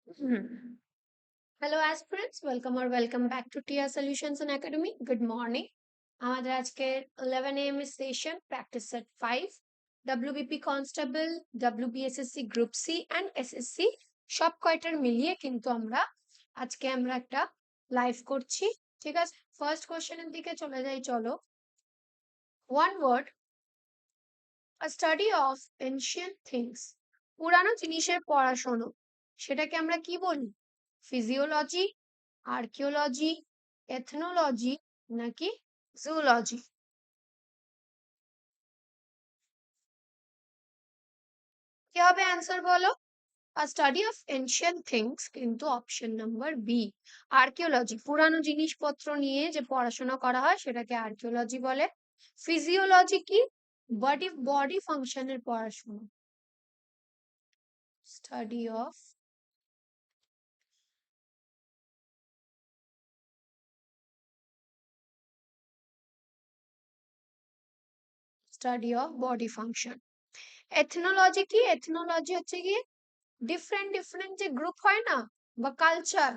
Hello aspirants, welcome back to TR Solutions and Academy. Good morning. আমাদের আজকের 11 am session practice set 5 WBP constable WBSSC group C and SSC সব কয়টার মিলিয়ে কিন্তু আজকে আমরা একটা লাইভ করছি। ঠিক আছে, ফার্স্ট কোশ্চেনের দিকে চলে যাই। চলো, one word, a study of ancient things, পুরানো জিনিসের পড়াশোনা, সেটাকে আমরা কি বলি? ফিজিওলজি, আর্কিওলজি, এথনোলজি নাকি জুলজি? কি হবে অ্যান্সার বলো? A study of ancient things কিন্তু অপশন নাম্বার বি, আর্কিওলজি। পুরানো জিনিসপত্র নিয়ে যে পড়াশোনা করা হয় সেটাকে আর্কিওলজি বলে। ফিজিওলজি কি? বডি বডি ফাংশনের পড়াশোনা। Study of body function. Ethnology কি? এথনোলজি হচ্ছে কি ডিফারেন্ট ডিফারেন্ট যে গ্রুপ হয় না, বা কালচার,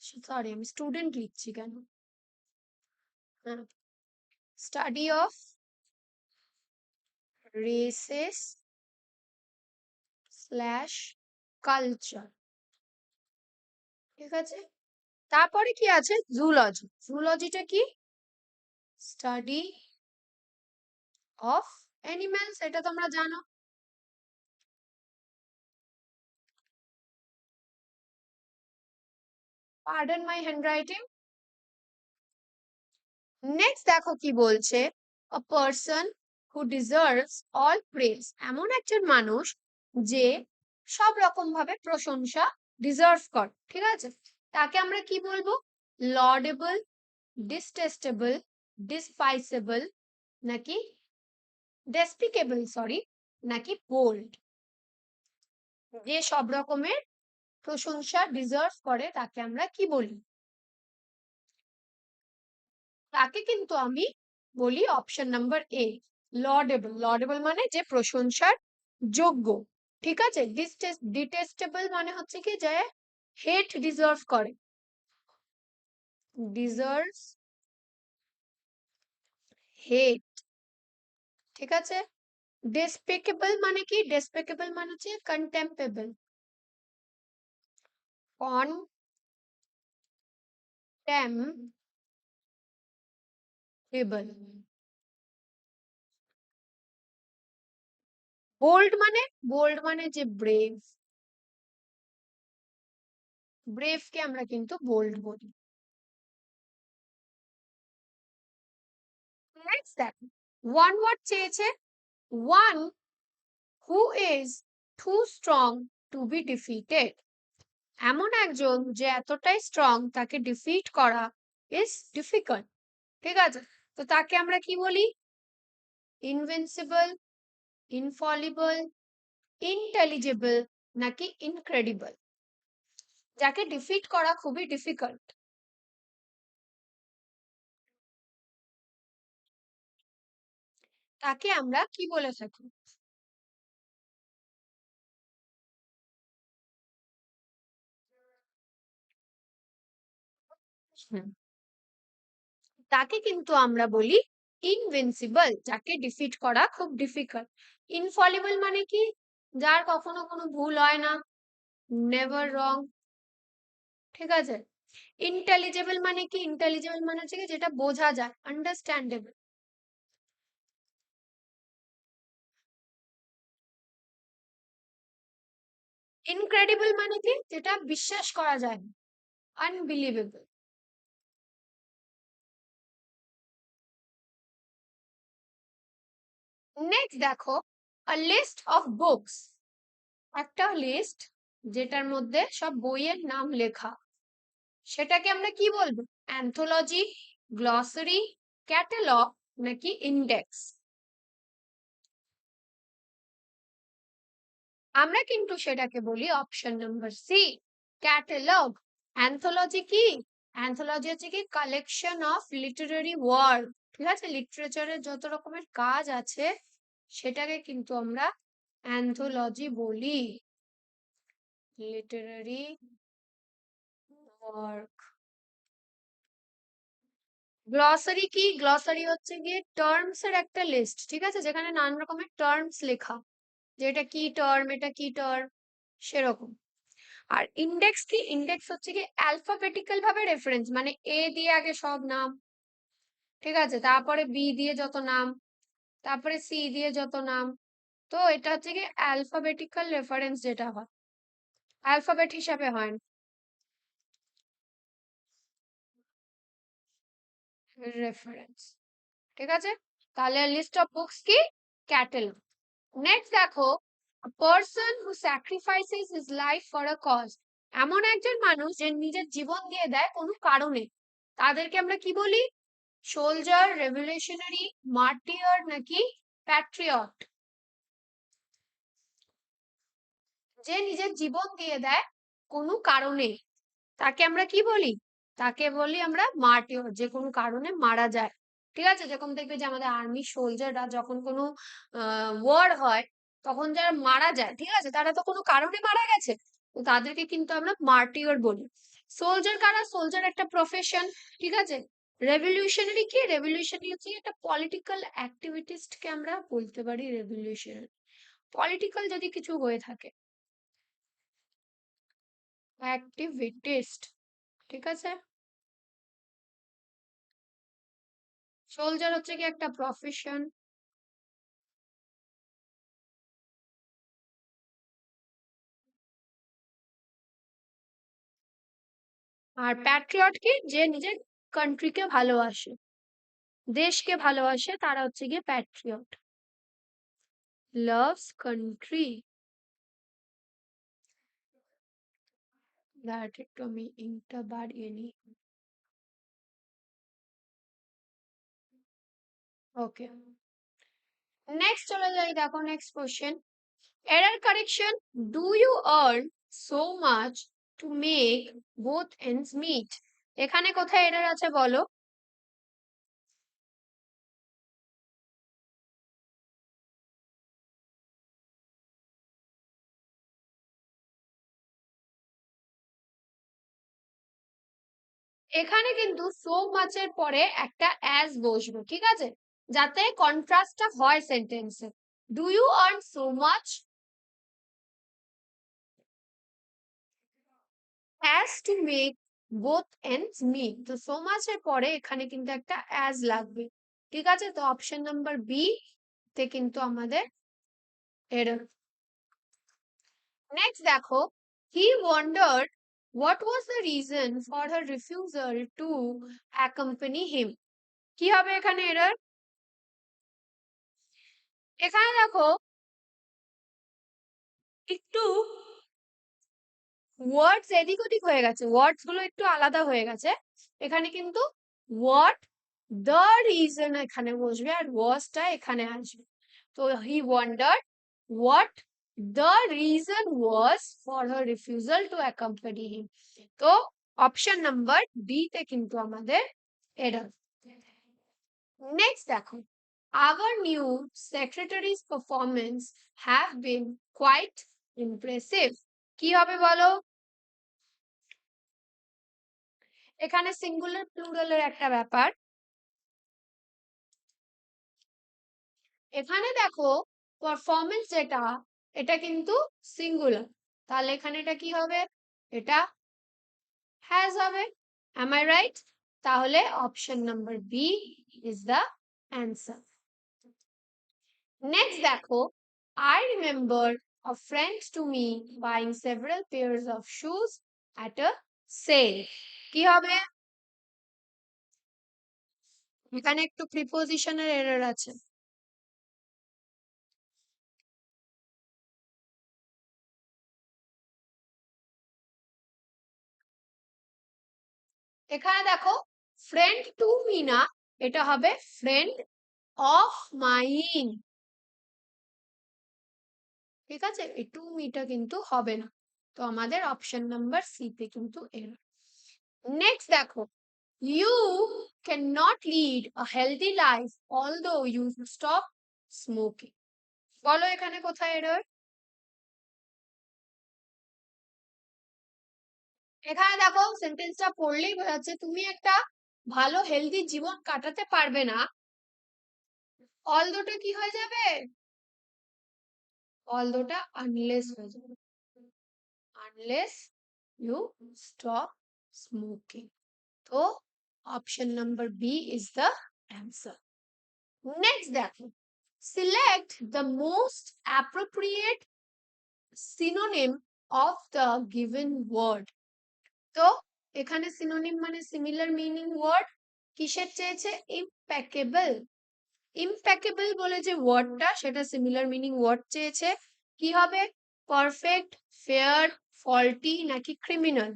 সরি আমি স্টুডেন্ট লিখছি কেন, হ্যাঁ, study of races slash culture. ঠিক আছে, তারপরে কি আছে? জুলজি। জুলজিটা কি? স্টাডি অফ অ্যানিমেলস, এটা তোমরা জানো। পার্ডন মাই হ্যান্ডরাইটিং। নেক্সট দেখো কি বলছে, a person who deserves all praise, এমন একজন মানুষ যে সব রকম ভাবে প্রশংসা ডিজার্ভ করে। ঠিক আছে, তাকে আমরা কি বলবো? লর্ডেবল, ডিসটেস্টেবল, ডিসপাইসেবল নাকি ডেসপিকেবল, সরি, নাকি বোল্ড? যে সব রকমের প্রশংসা ডিজার্ভ করে তাকে আমরা কি বলি? তাকে কিন্তু আমি বলি অপশন নাম্বার এ, লর্ডেবল। লর্ডেবল মানে যে প্রশংসার যোগ্য। ঠিক আছে, ডিটেস্টেবল মানে হচ্ছে কি যে হেট ডিজার্ভ করে, ডিজার্ভ হেট। ঠিক আছে, ডেসপেকেবল মানে কি? ডেসপেকেবল মানে হচ্ছে কন্টেম্পেবল, কনটেম্পেবল। বোল্ড মানে? বোল্ড মানে যে ব্রেভ, ব্রেভ কে আমরা কিন্তু বোল্ড বলি। নেক্সট দেখো, ওয়ান ওয়ার্ড চেয়েছে, one who is too strong to be defeated, এমন একজন যে এতটাই স্ট্রং তাকে ডিফিট করা ইজ ডিফিকাল্ট। ঠিক আছে, তো তাকে আমরা কি বলি? ইনভিনসিবল, ইনফলিবল, ইন্টেলিজেবল নাকি ইনক্রেডিবল? যাকে ডিফিট করা খুবই ডিফিকাল্ট, তাকে আমরা কি বলে থাকি? হুম, তাকে কিন্তু আমরা বলি ইনভিনসিবল, যাকে ডিফিট করা খুব ডিফিকাল্ট। ইনফলিবল মানে কি? যার কখনো কোনো ভুল হয় না, নেভার রং। ঠিক আছে, ইন্টেলিজেবল মানে কি? ইন্টেলিজেবল মানে হচ্ছে কি যেটা বোঝা যায়, আন্ডারস্ট্যান্ডেবল। ইনক্রেডিবল মানে কি? যেটা বিশ্বাস করা যায় না, আনবিলিভেবল। নেক্সট দেখো, আ লিস্ট অফ বুকস, একটা লিস্ট যেটার মধ্যে সব বইয়ের নাম লেখা, সেটাকে আমরা কি বলবো? অ্যান্থোলজি, গ্লসারি, ক্যাটালগ নাকি ইন্ডেক্স? আমরা কিন্তু সেটাকে বলি option number C, catalogue. Anthology কি? অ্যান্থোলজি হচ্ছে কি কালেকশন অফ লিটারারি ওয়ার্ক। ঠিক আছে, লিটারেচারের যত রকমের কাজ আছে সেটাকে কিন্তু আমরা অ্যান্থোলজি বলি। Literary work. গ্লসারি কি? গ্লসারি হচ্ছে গিয়ে টার্মস এর একটা লিস্ট, ঠিক আছে, যেখানে নানান রকমের টার্মস লেখা, যে এটা কি টার্ম, এটা কি টার্ম, সেরকম। আর ইন্ডেক্স কি? ইন্ডেক্স হচ্ছে কি অ্যালফাবেটিক্যাল ভাবে রেফারেন্স, মানে এ দিয়ে আগে সব নাম, ঠিক আছে, তারপরে বি দিয়ে যত নাম, তারপরে সি দিয়ে যত নাম। তো এটা হচ্ছে কি অ্যালফাবেটিক্যাল রেফারেন্স, যেটা হয় অ্যালফাবেট হিসাবে হয় রেফারেন্স, ঠিক আছে। তাহলে লিস্ট অফ বুকস কি? ক্যাটালগ। নেক্সট দেখো, a person who sacrifices his life for a cause, এমন একজন মানুষ যে নিজের জীবন দিয়ে দেয় কোনো কারণে, তাদেরকে আমরা কি বলি? সোলজার, রেভলিউশনারি, মার্টিয়ার নাকি প্যাট্রিয়ট? যে নিজের জীবন দিয়ে দেয় কোনো কারণে, তাকে আমরা কি বলি? তাকে বলি আমরা মার্টিয়র, যে কোনো কারণে মারা যায়, ঠিক আছে। যেরকম দেখবে যে আমাদের আর্মি সোলজাররা যখন কোনো ওয়ার হয়, তখন যারা মারা যায়, ঠিক আছে, তারা তো কোনো কারণে মারা গেছে, তো তাদেরকে কিন্তু আমরা মার্টিয়র বলি। সোলজার কারা? সোলজার একটা প্রফেশন, ঠিক আছে। রেভলিউশনারি কি? রেভলিউশনারি হচ্ছে একটা পলিটিক্যাল অ্যাক্টিভিটিস্টকে আমরা বলতে পারি রেভলিউশনারি, পলিটিক্যাল যদি কিছু হয়ে থাকে, অ্যাক্টিভিটিস্ট, ঠিক আছে। সোলজার হচ্ছে কি একটা প্রফেশন। আর প্যাট্রিয়ট কি? যে নিজের কান্ট্রিকে ভালোবাসে, দেশকে ভালোবাসে, তারা হচ্ছে গিয়ে প্যাট্রিয়ট, লাভস কান্ট্রি। দাঁড়াতে একটু আমি ইংটা বাড়িয়ে নিই। ওকে, নেক্সট চলে যাই, দেখো next question. Error correction, do you earn so much to make both ends meet? এখানে কোথায় এরর আছে বলো? এখানে কিন্তু সো মাচের পরে একটা অ্যাজ বসবে, ঠিক আছে, যাতে কন্ট্রাস্টটা হয় সেন্টেন্সে। Do you earn so much as to make both ends meet, তো সো মাচ এর পরে এখানে কিন্তু একটা অ্যাজ লাগবে, ঠিক আছে। তো অপশন নাম্বার বি তে কিন্তু আমাদের এরর। নেক্সট দেখো, he wondered what was the reason for her refusal to accompany him. কি হবে এখানে এরর? এখানে দেখো একটু ওয়ার্ডস এদিক ওদিক হয়ে গেছে, ওয়ার্ডস গুলো একটু আলাদা হয়ে গেছে। এখানে কিন্তু হোয়াট দ্য রিজন এখানে বসবে, আর ওয়াজটা এখানে আসবে। তো he wondered what the reason was for her refusal to accompany him. তো অপশন নাম্বার বি তে কিন্তু আমাদের এরর। নেক্সট দেখো, our new secretary's performance have been quite impressive. কি হবে বলো? এখানে সিঙ্গুলার প্লুরালের একটা ব্যাপার। এখানে দেখো পারফরমেন্স যেটা, এটা কিন্তু সিঙ্গুলার, তাহলে এখানে এটা কি হবে? এটা হ্যাজ হবে। Am I right? তাহলে option number B is the answer. Next দেখো, I remember a friend to me buying several pairs of shoes at a sale. কি হবে? এখানে একটু প্রিপোজিশনের এরর আছে। এখানে দেখো ফ্রেন্ড টু মি না, এটা হবে ফ্রেন্ড অফ মাইন, ঠিক আছে, এই টু মিটা কিন্তু হবে না। তো আমাদের অপশন নাম্বার সি তে কিন্তু এরর। নেক্সট দেখো, you can not lead a healthy life although you stop smoking. বলো এখানে কোথায় এরর? এখানে দেখো সেন্টেন্সটা পড়লেই বোঝা যাচ্ছে তুমি একটা ভালো হেলদি জীবন কাটাতে পারবে না, অলদোটা কি হয়ে যাবে, অলদোটা আনলেস হয়ে যাবে, আনলেস ইউ স্টপ স্মোকিং। তো option number B is the answer. Next দেখো, select the most appropriate synonym of the given word. তো এখানে সিনোনিম মানে সিমিলার মিনিং ওয়ার্ড কিসের চেয়েছে, ইম্প্যাকেবল। ইম্প্যাকেবল বলে যে ওয়ার্ডটা সেটা সিমিলার মিনিং ওয়ার্ড চেয়েছে, কি হবে, পারফেক্ট, ফেয়ার, ফল্টি নাকি ক্রিমিনাল।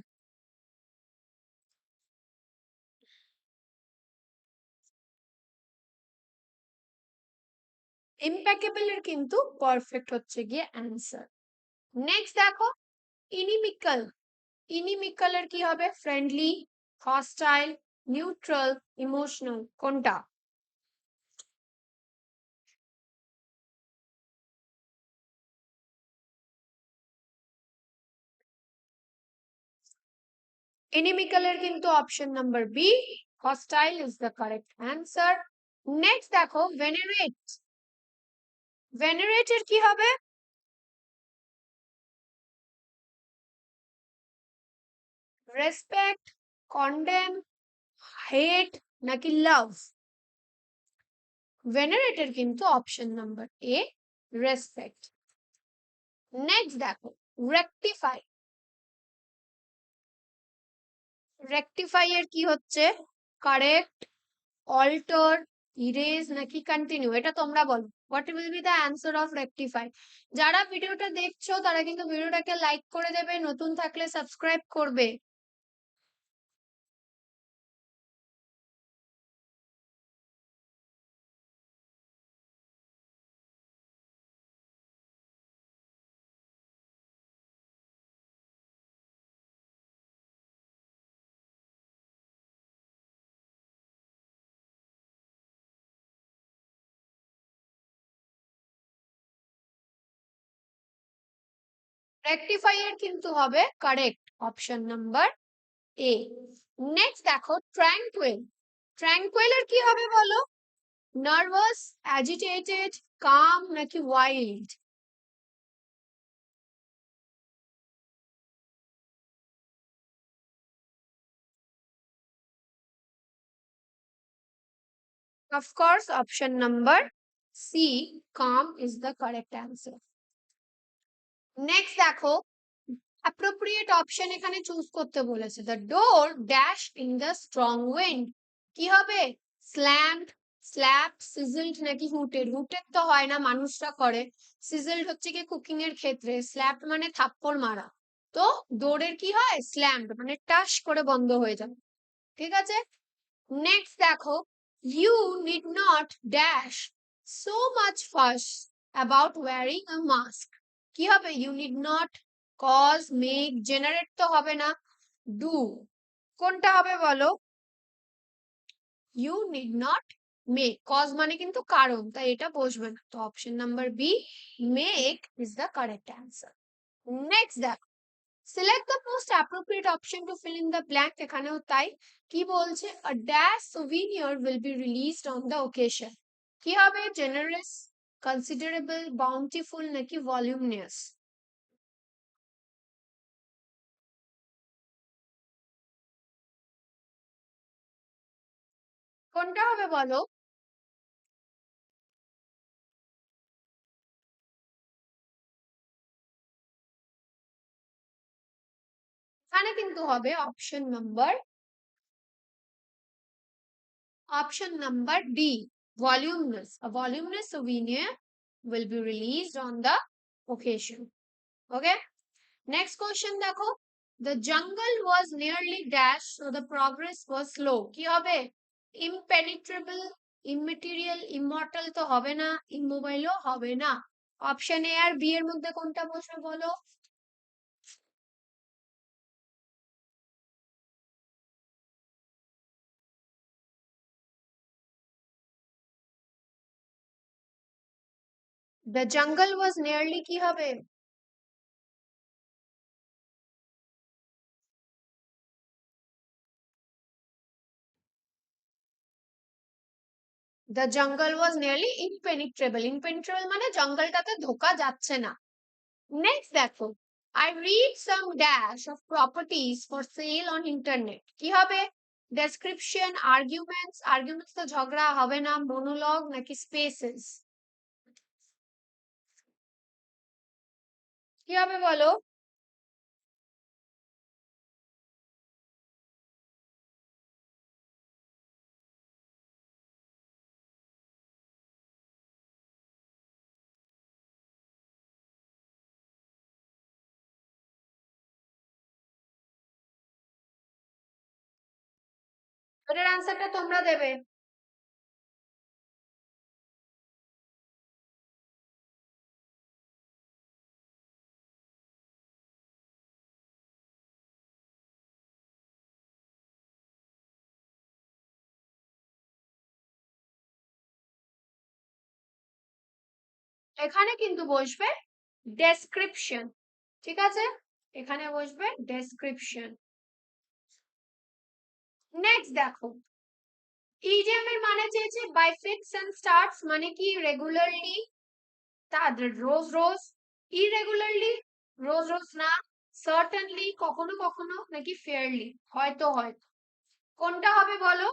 ইম্প্যাকেবল এর কিন্তু পারফেক্ট হচ্ছে গিয়ে অ্যান্সার। নেক্সট দেখো, ইনিমিক্যাল। ইনিমিক্যাল এর কি হবে, ফ্রেন্ডলি, হস্টাইল, নিউট্রাল, ইমোশনাল, কোনটা? ইনিমিক্যাল এর কিন্তু option number B, hostile is the correct answer. Next দেখো, ভেনারেট। ভেনারেট এর কি হবে, রেসপেক্ট, কন্ডেম, হেট নাকি লাভ। ভেনারেট এর কিন্তু অপশন নাম্বার এ, রেসপেক্ট। নেক্সট দেখো, রেকটিফাই। রেকটিফাই এর কি হচ্ছে, কারেক্ট, অল্টার, ইরেজ নাকি কন্টিনিউ, এটা তোমরা বলো। What will be the answer of rectify. যারা ভিডিওটা দেখছো তারা কিন্তু ভিডিওটাকে লাইক করে দেবে, নতুন থাকলে সাবস্ক্রাইব করবে। রেকটিফাই এর কিন্তু হবে কারেক্ট অপশন নাম্বার এ। নেক্সট দেখো, ট্র্যাঙ্কুইল। ট্র্যাঙ্কুইল এর কি হবে বলো, নার্ভাস, অ্যাজিটেটেড, কাম নাকি wild. Of course, option number C, calm is the correct answer. Next দেখো, appropriate option এখানে চুজ করতে বলেছে। The door dashed in the strong wind. কি হবে, slammed, slapped, sizzled নাকি hooted? Hooted তো হয় না, মানুষরা করে। Sizzled হচ্ছে কি কুকিং এর ক্ষেত্রে, slapped মানে থাপ্পড় মারা। তো ডোরের কি হয়, slammed মানে টাস করে বন্ধ হয়ে যাবে। ঠিক আছে। নেক্সট দেখো, you need not dash so much fuss about wearing a mask. কি হবে, you need not, cause, make, generate তো হবে না, ডু, কোনটা হবে বলো? You need not make, cause মানে কিন্তু কারণ, তাই এটা বসবে না। তো option number B, make is the correct answer. Next দেখো, select the most appropriate option to fill in the blank. এখানেও তাই, কি বলছে, a dash souvenir will be released on the occasion। কি হবে, জেনারেস, কনসিডারেবল, বাউন্টিফুল নাকি ভলিউমিনাস। কোনটা হবে বলো? এখানে কিন্তু হবে option number D, voluminous। A voluminous souvenir will be released on the occasion. Okay, next question দেখো, the jungle was nearly dashed so the progress was slow। কি হবে, impenetrable, immaterial, immortal তো হবে না, immobile ও হবে না। অপশন এ আর বি এর মধ্যে কোনটা বসবে বলো? The jungle was nearly কি হবে, দ্য জঙ্গল ওয়াজ নিয়ারলি ইমপেনিট্রেবল। ইমপেনিট্রেবল মানে জঙ্গলটাতে ঢোকা যাচ্ছে না। নেক্সট দেখো, I read some dash of properties for sale on internet. কি হবে? ডেসক্রিপশন, আর্গুমেন্টস, আর্গুমেন্টস তো ঝগড়া হবে না, মনোলগ নাকি স্পেসেস? কি হবে বলো? এটার আনসারটা তোমরা দেবে। এখানে কিন্তু বসবে ডেসক্রিপশন, ঠিক আছে? এখানে বসবে ডেসক্রিপশন। নেক্সট দেখো, ইডিএম এর মানে চেয়েছে বাই ফিক্স এন্ড স্টার্টস, মানে কি রেগুলারলি, তাদের রোজ রোজ, ইরেগুলারলি রোজ রোজ না, সার্টেনলি কখনো কখনো, নাকি ফেয়ারলি হয়তো হয়তো, কোনটা হবে বলো?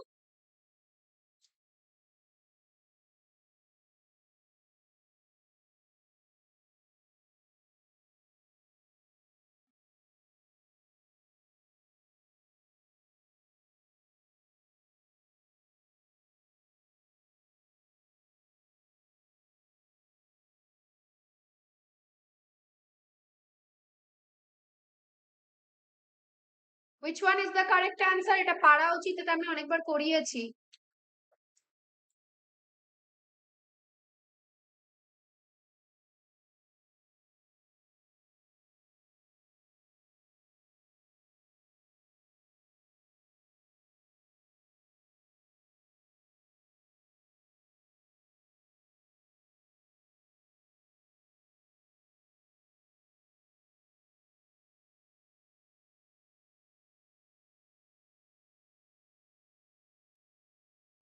Which one is the correct answer? এটা পারা উচিত, এটা আমি অনেকবার করিয়েছি।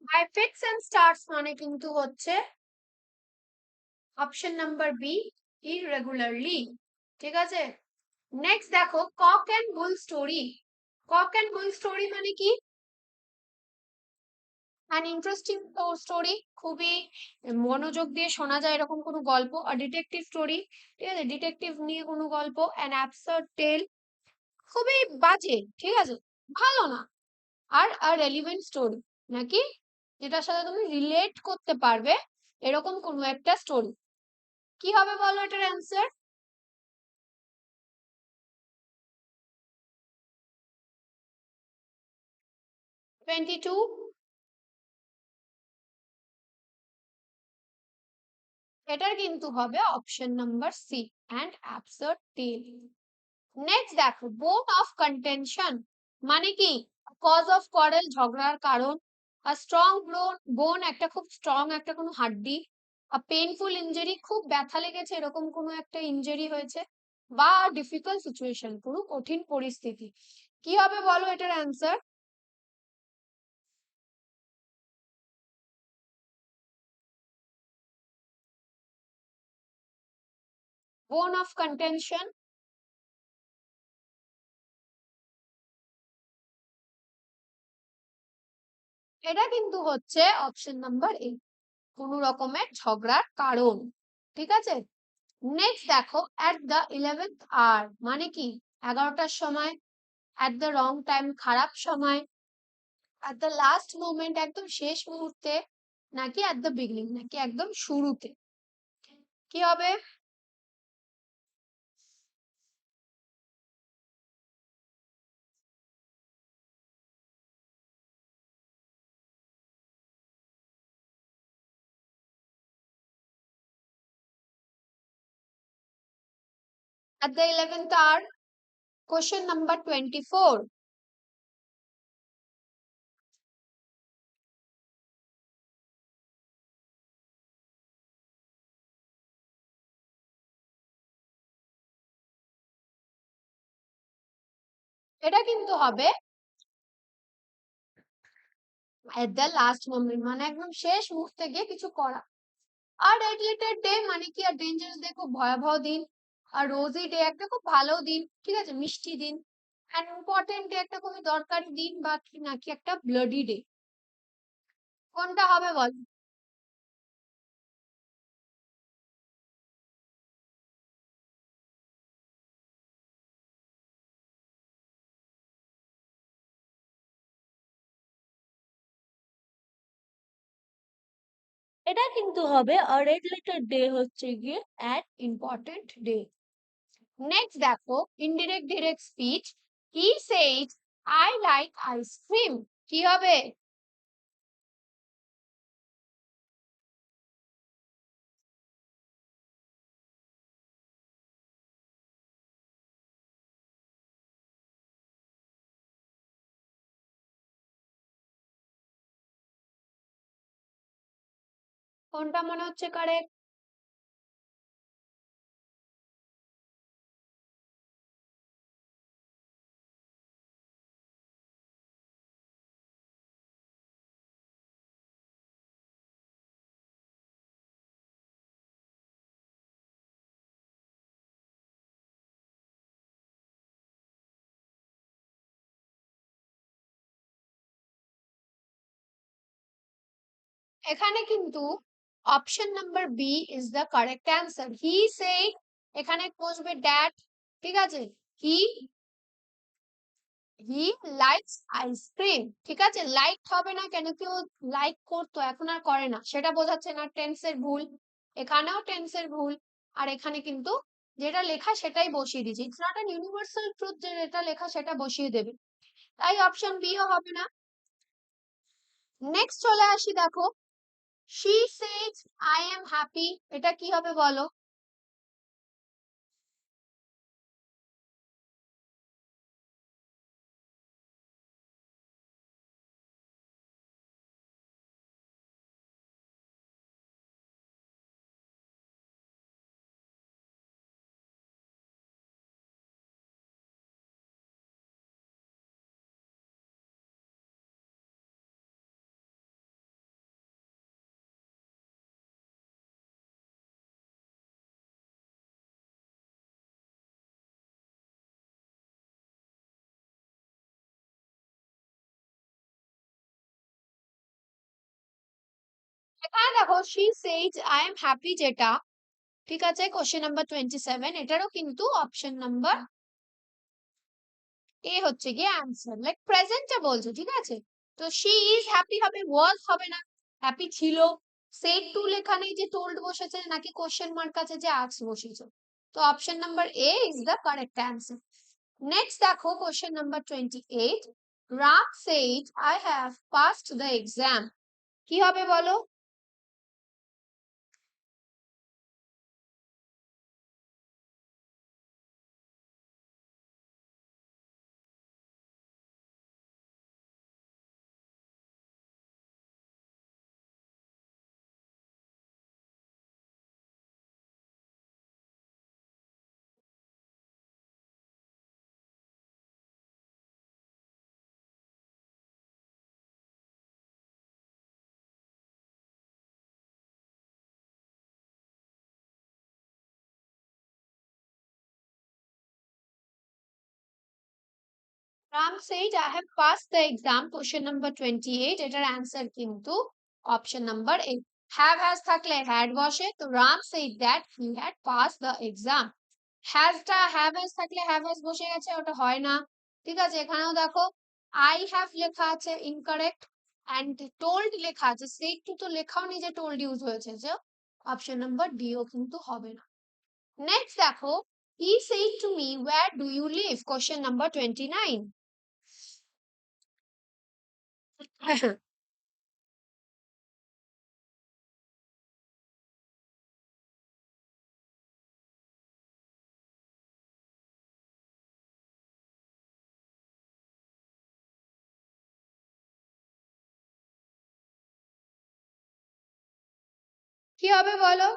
বাই ফিক্স এন্ড স্টার্টস মানে কিন্তু হচ্ছে অপশন নাম্বার বি, ইররেগুলারলি, ঠিক আছে? নেক্সট দেখো, cock and bull story. Cock and bull story মানে কি? অ্যান ইন্টারেস্টিং স্টোরি, খুবই মনোযোগ দিয়ে শোনা যায় এরকম কোনো গল্প। আর ডিটেকটিভ স্টোরি, ঠিক আছে, ডিটেকটিভ নিয়ে কোনো গল্প। অ্যান অ্যাবসার্ড টেল, খুবই বাজে, ঠিক আছে, ভালো না। আর আর রেলিভেন্ট স্টোরি, নাকি যেটার সাথে তুমি রিলেট করতে পারবে এরকম কোনো একটা স্টোরি। কি হবে বলো এটার অ্যান্সার? 22। এটার কিন্তু হবে option number C, and absurd tale. Next দেখো, বোন অফ কন্টেনশন মানে কি? কজ অফ কোয়ারেল, ঝগড়ার কারণ। আর স্ট্রং বোন, বোন একটা খুব স্ট্রং একটা কোনো হাড্ডি। আর পেইনফুল ইনজুরি, খুব ব্যথা লেগেছে এরকম কোনো একটা ইনজুরি হয়েছে। বা ডিফিকাল্ট সিচুয়েশন, পুরো কঠিন পরিস্থিতি। কি হবে বলো এটার অ্যান্সার? বোন অফ কন্টেনশন, এটা কিন্তু হচ্ছে অপশন নাম্বার এ, কোন রকমের ঝগড়ার কারণ, ঠিক আছে? নেক্সট দেখো, অ্যাট দ্য 11th আওয়ার মানে কি? 11টার সময়, অ্যাট দ্য রং টাইম খারাপ সময়, অ্যাট দ্য লাস্ট মোমেন্ট একদম শেষ মুহূর্তে, নাকি অ্যাট দ্য বিগিনিং নাকি একদম শুরুতে? কি হবে? At the 11th hour, question number 24। এটা কিন্তু হবে এট দ্য লাস্ট মোমেন্ট মানে একদম শেষ মুহূর্তে গিয়ে কিছু করা। আর রেড লেটার ডে মানে কি, আর ডেঞ্জারাস ডে খুব ভয়াবহ দিন, আর রোজি ডে একটা খুব ভালো দিন, ঠিক আছে, মিষ্টি দিন, অ্যান্ড ইম্পর্টেন্ট ডে একটা খুবই দরকারি দিন, বা নাকি একটা ব্লাডি ডে, কোনটা হবে বল? এটা কিন্তু হবে আর রেড লেটার ডে হচ্ছে গিয়ে অ্যান ইম্পর্টেন্ট ডে। নেক্সট দেখো, indirect direct speech, he said I like ice cream, কি হবে? কোনটা মনে হচ্ছে কারেক্ট? এখানে কিন্তু option number B is the correct answer. He said, এখানে বসবে ড্যাট, ঠিক আছে, হি হি লাইকস আইসক্রিম, ঠিক আছে, লাইক হবে না কেন, কেউ লাইক করতো এখন আর করে না, সেটা বোঝাচ্ছে না, টেন্সের ভুল, এখানেও টেন্সের ভুল, আর এখানে কিন্তু যেটা লেখা সেটাই বসিয়ে দিয়েছে। It's not an universal truth যে যেটা লেখা সেটা বসিয়ে দেবে, তাই অপশন বিও হবে না। নেক্সট চলে আসি, দেখো, she says I am happy, এটা কি হবে বলো? এখানে দেখো, she says I am happy যেটা, ঠিক আছে, কোশ্চেন নাম্বার 27, এটারও কিন্তু অপশন নাম্বার এ হচ্ছে গিয়ে অ্যান্সার, লাইক প্রেজেন্টটা বলছে, ঠিক আছে। তো শি ইজ হ্যাপি হবে, ওয়াজ হবে না, হ্যাপি ছিল। সেড টু লেখা নেই যে টোল্ড বসেছে নাকি কোশ্চেন মার্ক আছে যে আস্ক বসেছে, তো option number A is the correct answer. Next দেখো, question number 28, Ram said I have passed the exam, কি হবে বলো? Ram said I have passed the exam, question number 28, এটার অ্যান্সার কিন্তু option number A. Have has থাকলে had বসে, তো Ram said that he had passed the exam, হ্যাজটা হ্যাভ হ্যাজ থাকলে হ্যাভ হ্যাজ বসে গেছে, ওটা হয় না, ঠিক আছে। এখানেও দেখো আই হ্যাভ লেখা আছে ইনকারেক্ট, অ্যান্ড টোল্ড লেখা আছে, সেড টু তো লেখাও নেই যে টোল্ড ইউজ হয়েছে, যে অপশন নাম্বার ডিও কিন্তু হবে না। নেক্সট দেখো, he said to me where do you live, question number 29। কি হবে বলো?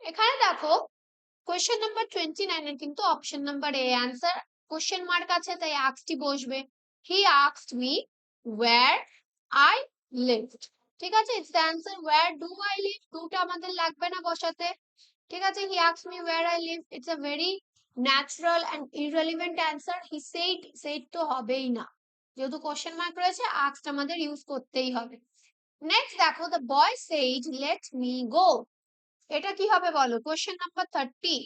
এখানে দেখো কোয়েশ্চেন নাম্বার 29 এর কিন্তু option number A answer, question mark আছে তাই আক্সটি বসবে। He asked me where I lived, ঠিক আছে, it's the answer where do I live, ডুটা আমাদের লাগবে না বসাতে, ঠিক আছে। He asked me where I live, it's a very natural and irrelevant answer. He said, said তো হবেই না, যেহেতু কোয়েশ্চেন মার্ক রয়েছে আস্কড আমাদের ইউজ করতেই হবে। নেক্সট দেখো, the boy said let me go, এটা কি হবে বলো, কোয়েশ্চেন নাম্বার 30।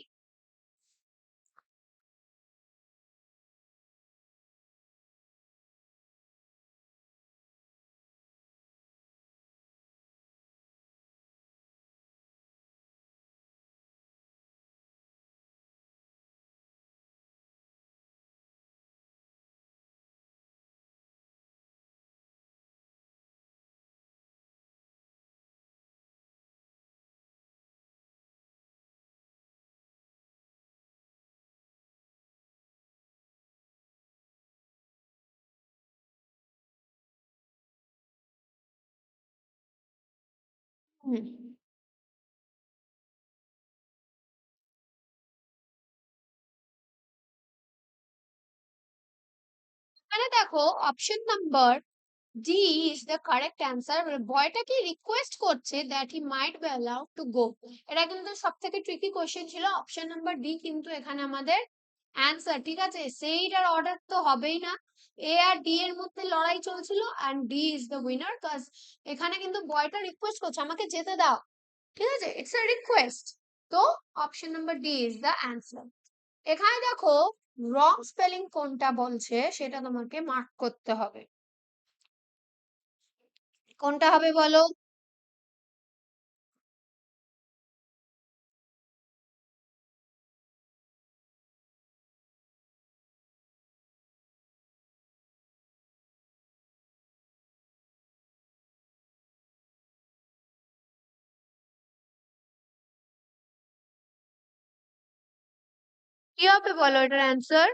হুম, এখানে দেখো option number D is the correct answer. বয়টা কি রিকোয়েস্ট করছে that he might be allowed to go, এটা কিন্তু সব থেকে ট্রিকি কোশ্চেন ছিল। অপশন নাম্বার ডি কিন্তু এখানে আমাদের অ্যান্সার, ঠিক আছে। সেইটার অর্ডার তো হবেই না, এ আর ডি এর মধ্যে লড়াই চলছিল and D is the winner, cause এখানে কিন্তু বয়টা রিকোয়েস্ট করছে আমাকে যেতে দাও, ঠিক আছে, ইটস আ রিকোয়েস্ট। তো option number D is the answer. এখানে দেখো রং স্পেলিং কোনটা বলছে সেটা তোমাকে মার্ক করতে হবে, কোনটা হবে বলো। কি হবে বলো এটার অ্যান্সার।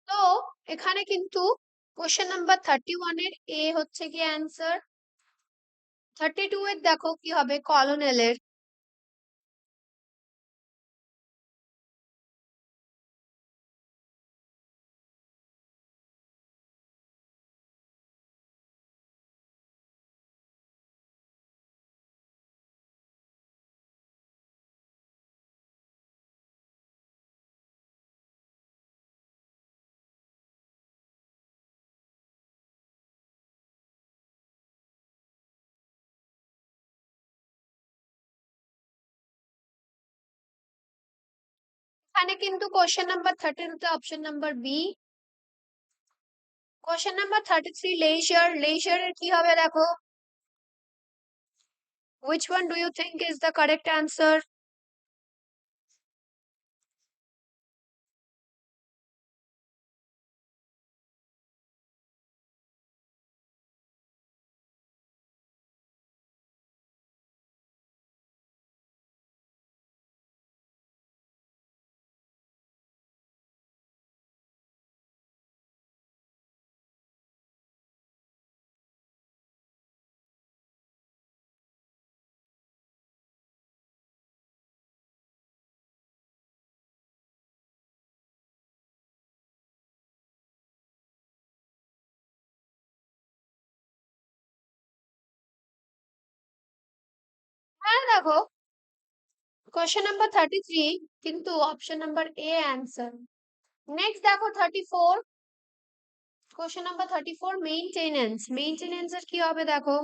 তো এখানে কিন্তু কোশ্চেন নাম্বার 31 এর এ হচ্ছে কি অ্যান্সার। 32 এর দেখো কি হবে, কলোনেলের। এখানে কিন্তু কোশ্চেন নাম্বার 32 তে option number B. Question number 33 leisure, লেজারের কি হবে দেখো, which one do you think is the correct answer? হ্যাঁ দেখো কোশ্চেন নাম্বার 33 কিন্তু option number A answer. Next দেখো 34, কোশ্চেন নাম্বার 34 মেইনটেনেন্স, মেইনটেনেন্স এর কি হবে দেখো।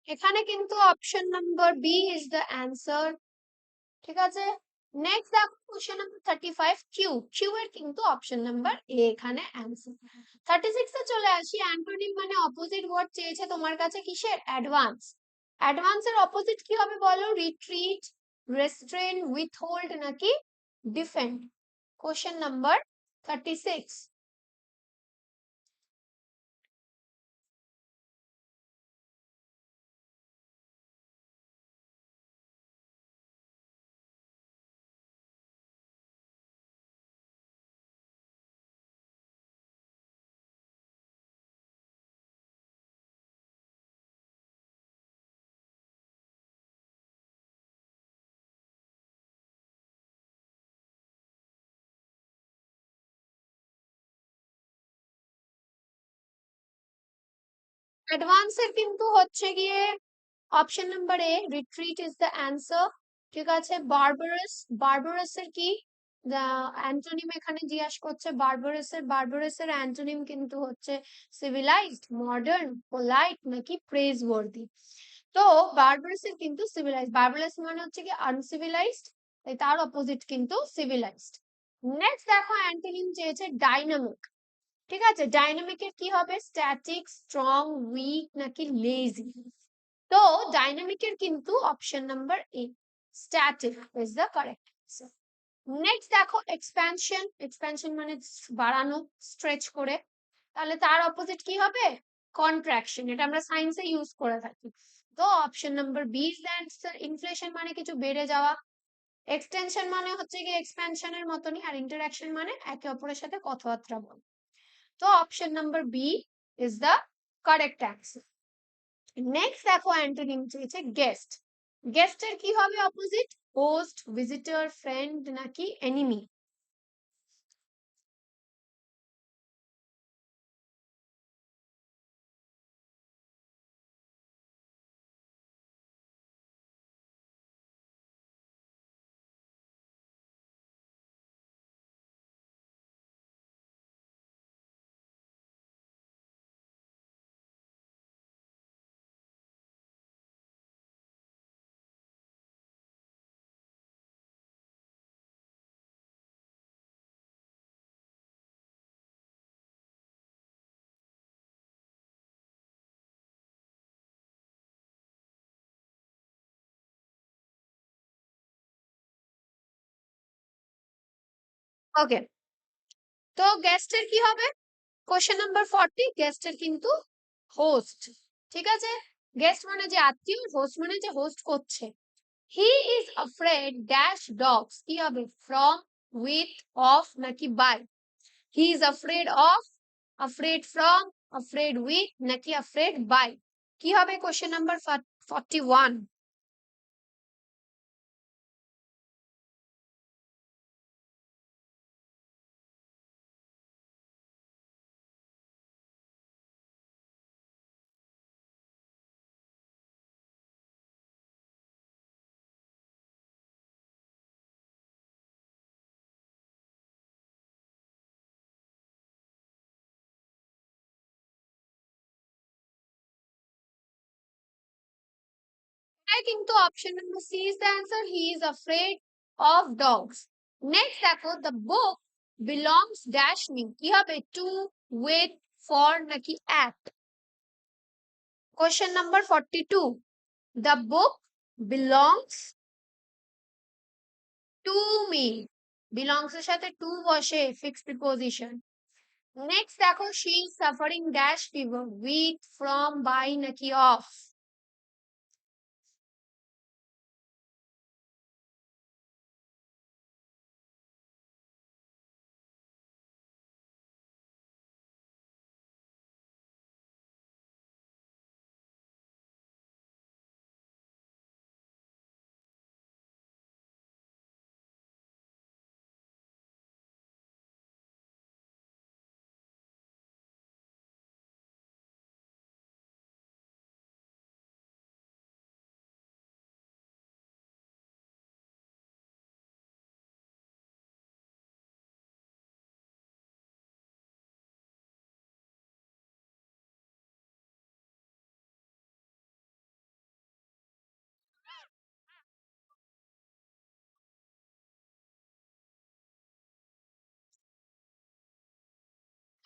এখানে কিন্তু option number B is the answer. ঠিক আছে, নেক্সট দেখো কোশ্চেন নাম্বার 35 কিউ। কিউ এর কিন্তু অপশন নাম্বার এ এখানে অ্যান্সার। 36 এ চলে আসি। অ্যান্টোনিম মানে অপোজিট ওয়ার্ড চেয়েছে তোমার কাছে কিসের? অ্যাডভান্স। অ্যাডভান্স এর অপোজিট কি হবে বলো? রিট্রিট, রেস্ট্রেন, উইথহোল্ড নাকি ডিফেন্ড? Question number 36। অ্যাডভান্স এর কিন্তু হচ্ছে গিয়ে option number A, retreat is the answer. ঠিক আছে, বারবারাস। বারবারাস এর কি অ্যান্টোনিম এখানে জিজ্ঞাসা করছে? বারবারাস এর অ্যান্টোনিম কিন্তু হচ্ছে সিভিলাইজড, মডার্ন, পোলাইট নাকি প্রেজ ওয়ার্দি? তো বারবারাস এর কিন্তু সিভিলাইজড। বারবারাস মানে হচ্ছে কি আনসিভিলাইজড, তাই তার অপোজিট কিন্তু সিভিলাইজড। নেক্সট দেখো অ্যান্টোনিম চেয়েছে ডাইনামিক। ঠিক আছে, ডাইনামিকের কি হবে? স্ট্যাটিক, স্ট্রং, উইক নাকি লেজি? তো ডাইনামিকের কিন্তু option number A, static is the correct answer. Next দেখো এক্সপ্যানশন। এক্সপ্যানশন মানে বাড়ানো, স্ট্রেচ করে, তাহলে তার অপোজিট কি হবে? কন্ট্রাকশন। এটা আমরা সায়েন্সে ইউজ করে থাকি। তো option number B is the answer. Inflation মানে কিছু বেড়ে যাওয়া, এক্সটেনশন মানে হচ্ছে কি এক্সপ্যানশনের মতনই, আর ইন্টারাকশন মানে একে অপরের সাথে কথাবার্তা বলা। তো option number B is the correct answer. Next দেখো অ্যান্টোনিম চেয়েছে গেস্ট। গেস্টের কি হবে অপোজিট? হোস্ট, ভিজিটর, ফ্রেন্ড নাকি এনিমি? ওকে, তো গেস্টের কি হবে? কোশ্চেন নাম্বার 40, গেস্টের কিন্তু হোস্ট। ঠিক আছে, গেস্ট মানে যে আত্মীয়, হোস্ট মানে যে হোস্ট করছে। He is afraid dash dogs, কি হবে? ফ্রম, উইথ, অফ নাকি by? He is afraid of, afraid from, afraid with নাকি আফ্রেড বাই? কি হবে কোশ্চেন নাম্বার 41? কিন্তু option number C is the answer. He is afraid of dogs. Next দেখো the book belongs dash me, কি হবে? To, with, for নাকি at? Question number 42, the book belongs to me. Belongs এর সাথে two বসে, fixed preposition. Next দেখো she is suffering dash fever, with, from, by নাকি of?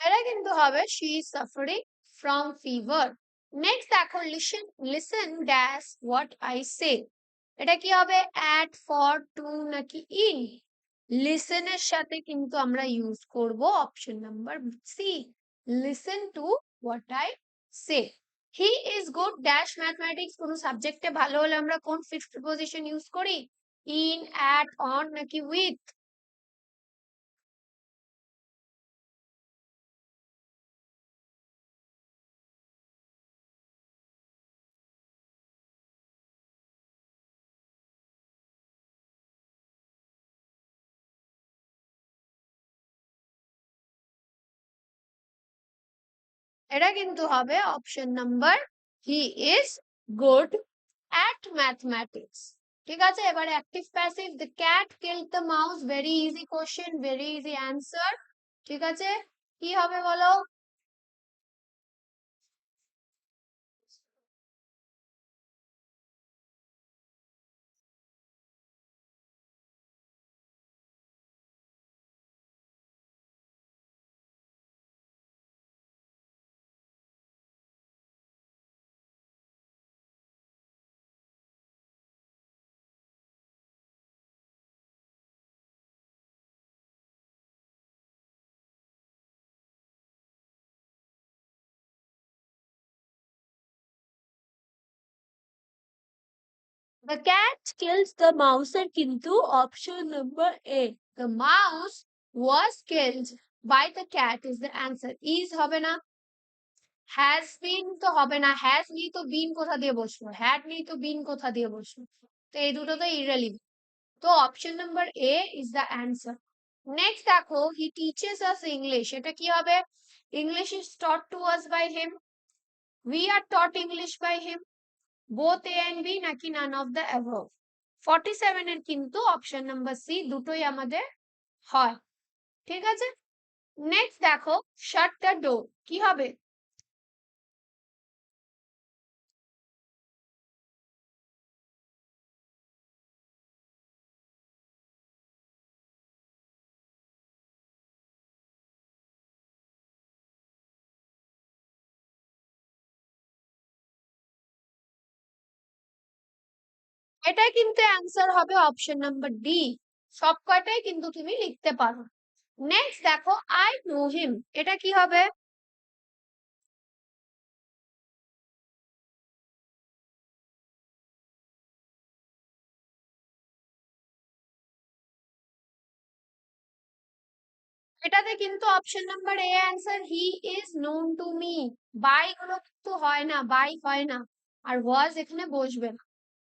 এটা কিন্তু হবে she is suffering from fever. Next দেখো listen dash what I say. এটা কি হবে অ্যাট ফর টু নাকি ইন? লিসেন এর সাথে কিন্তু আমরা ইউজ করব option number C, listen to what I say. He is good dash mathematics কোন সাবজেক্টে ভালো হলে আমরা কোন ফিক্সড প্রিপোজিশন ইউজ করি? ইন, অ্যাট, অন নাকি উইথ? এটা কিন্তু হবে option number he is good at mathematics. ঠিক আছে, এবার active passive the cat killed the mouse, very easy question, very easy answer. ঠিক আছে, কি হবে বলো? The cat kills the mouse এর কিন্তু option number A, the mouse was killed by the cat is the answer. is হবে না, has been তো হবে না, হ্যাজ নেই তো বিন কোথা দিয়ে বসলো, হ্যাড নেই তো বিন কোথা দিয়ে বসলো, তো এই দুটো তো ইররেলিভেন্ট। তো option number A is the answer. Next দেখো হি টিচেস আস ইংলিশ, এটা কি হবে? English is taught to us by him, we are taught English by him, both A and B নাকি নান অফ দ্য অ্যাবভ? 47 এর কিন্তু option number C দুটোই আমাদের হয়। ঠিক আছে, নেক্সট দেখো শাট দ্য ডোর, কি হবে? এটা কিন্তু অ্যান্সার হবে অপশন নাম্বার ডি, সব কয়টাই কিন্তু তুমি লিখতে পারো। নেক্সট দেখো আই নো হিম, এটা কি হবে? এটাতে কিন্তু option number A answer, he is known to me. By গুলো কিন্তু হয় না, বাই হয় না, আর ওয়াজ এখানে বসবে না,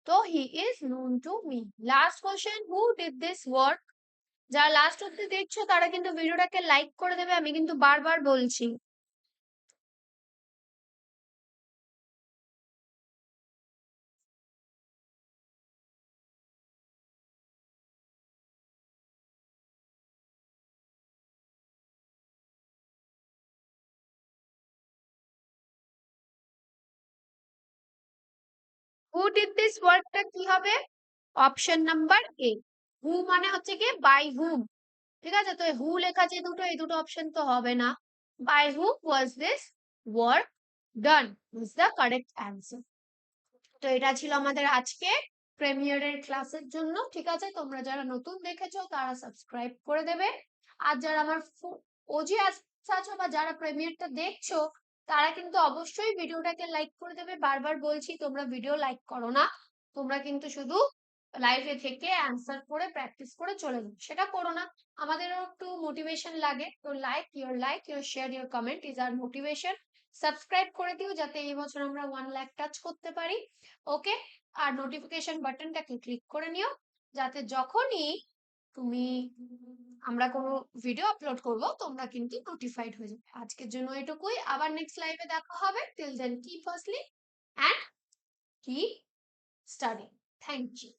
তো হি is known to me. Last question, who did this work? যারা লাস্ট অব্দি দেখছো তারা কিন্তু ভিডিওটাকে লাইক করে দেবে, আমি কিন্তু বারবার বলছি। হু ডিড দিস ওয়ার্কটা কি হবে? অপশন নাম্বার এ, হু মানে হচ্ছে কি বাই হুম। ঠিক আছে, তো হু লেখা যে দুটো, এই দুটো অপশন তো হবে না। By who was this work done is the correct answer. তো এটা ছিল আমাদের আজকে প্রিমিয়ারের ক্লাসের জন্য। ঠিক আছে, তোমরা যারা নতুন দেখেছো তারা সাবস্ক্রাইব করে দেবে, আর যারা আমার ওজি আছো বা যারা প্রিমিয়ারটা দেখছো তারা কিন্তু অবশ্যই ভিডিওটাকে লাইক করে দেবে। বারবার বলছি তোমরা ভিডিও লাইক করো না, তোমরা কিন্তু শুধু লাইভে থেকে অ্যান্সার করে প্র্যাকটিস করে চলে যাও, সেটা করো না। আমাদেরও একটু মোটিভেশন লাগে, তো like your share your comment is our motivation. Subscribe করে দিও যাতে এই বছর আমরা 1 লাখ টাচ করতে পারি। ওকে, আর নোটিফিকেশন বাটনটাকে ক্লিক করে নিও যাতে যখনই তুমি আমরা কোনো ভিডিও আপলোড করব তোমরা কিন্তু নোটিফাইড হয়ে যাবে। আজকের জন্য এটুকুই, আবার নেক্সট লাইভে দেখা হবে। Till then keep hustling and keep studying. Thank you.